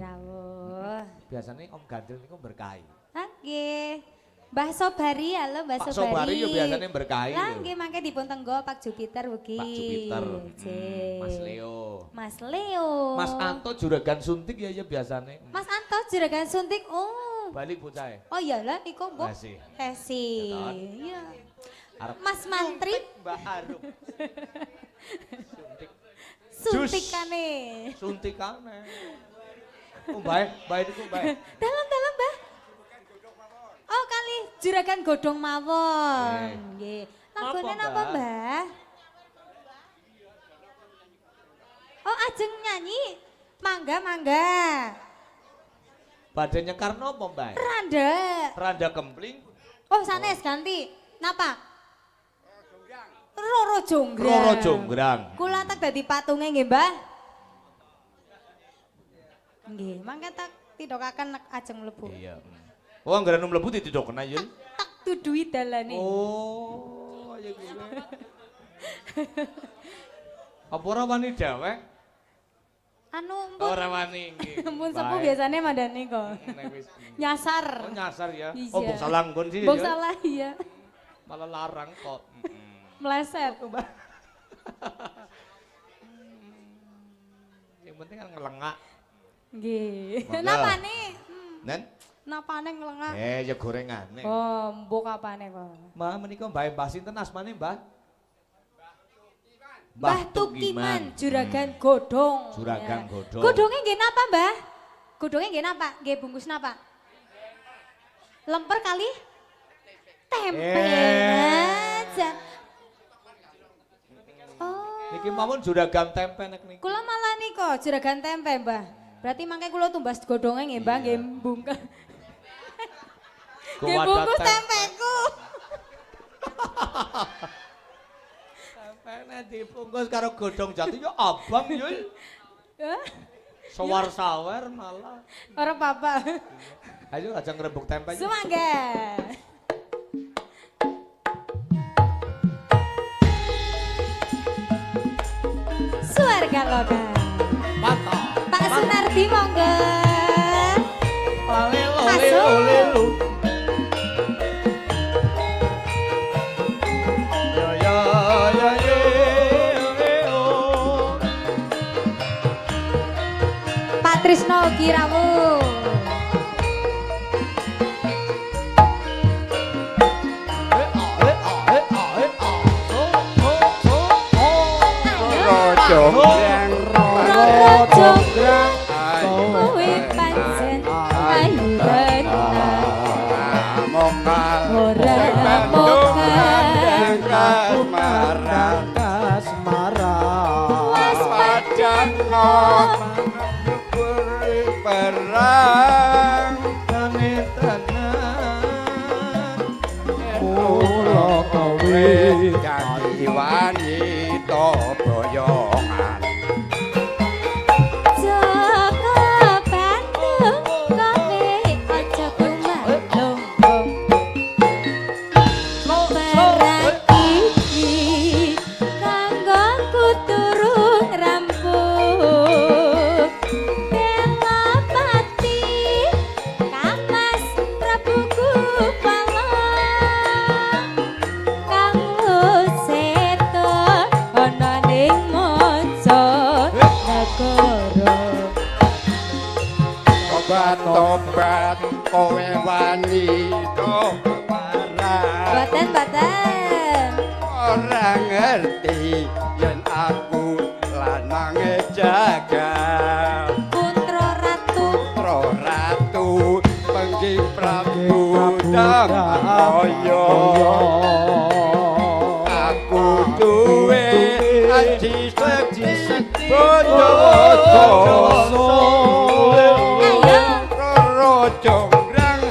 rawuh. Biasanya Om Gandul niku berkahi. Nggih. Mbah Sobari, halo Mbah Pak Sobari. Sobari yo biasanya berkahi. Lah nggih mangke dipun tenggo Pak Jupiter ugi. Pak Jupiter, Cih. Mas Leo. Mas Leo. Mas Anto juragan suntik ya biasanya. Mas Anto juragan suntik. Oh. Balik bocah. Oh iyalah iku mbok. Hesi. Hesi. Betul. Iya. Arep Mas Mantri Mbak Arum. Suntik. suntikane. Suntikane. Oh baik niku baik. Dalam Mbah. Oh kali juragan godhong mawon. Nggih. Lagone napa Mbah? Oh ajeng nyanyi. Mangga. Badhe nyekar napa, Mbak? Randa. Randa kempling. Oh sanes ganti. Napa? Roro Jonggrang. Roro Jonggrang. Kula tak dadi patunge nggih, Mbah. Nggih, mangke tak tidokaken nek ajeng mlebu. Iya. Oh, anggaran mlebu ditidok kena yul. Tak tudui dalane. Oh, ya gue. Apa ora wani dhewek? Anu Ora wani nggih. Mun sepuh biasane mandani kok. Nek wis. Nyasar. Oh, nyasar ya. Iya. Oh, mbok salah nggon sih. Mbok ya. salah iya. Malah larang kok. Meleset. Yang penting kan ngelengak. Nggih. Mangga. Napane? Nen? Napane ngelengak? Ya gorengane. Oh, mbok apane kok? Mbah menika Mbah sinten asmane, Mbah? Mbah Tukiman, juragan godhong. Juragan Ya. godhong. Godhonge nggih napa, Mbah? Godhonge nggih napa? Nggih bungkus napa? Lemper kali? Tempe. Aja. Oh. Niki mawon juragan tempe nek niki. Kula malah nika juragan tempe, Mbah. Berarti mangke kula tumbas godhonge nggih, Mbah, nggih bungkus. Nggih bungkus tempeku. Tempene dibungkus karo godhong jati yo abang yo. Hah? Sawar-sawer malah. Ora apa-apa. Ayo aja ngrembug tempe. Semangga. Suarga loka. Mantap. Pak Sunardi monggo. Lelo Masuk. lelo. Pak Trisno Kirawu. Jonggrang, Roro Jonggrang, kowe pancen ayu tenan. Ora mokal kasmaran. Mas Padang perang tenan kula kowe dadi wanita boyongan. Joko Bandung kowe aja kumalung. Perang iki kanggo kuturung rampung. Bela pati Kamas Prabu Kupala. Kang Seto ana ning manca nagara. Obat-obat kowe wanita parah Badan. ora ngerti yen aku lanang jagal Putra Ratu. Pro ratu penggi Prabu Dhamaya aku duwe aji sedhi bondo Ayo. Roro Jonggrang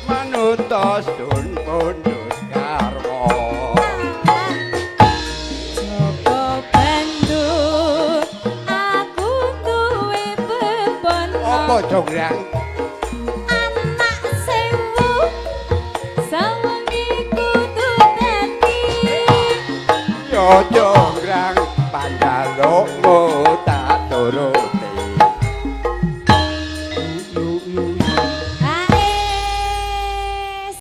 manuta sun pundhut karma Joko Bandung aku duwe bebono. apa Jonggrang Anak sewu sawengi kudu dadi. yo Jonggrang pandalukmu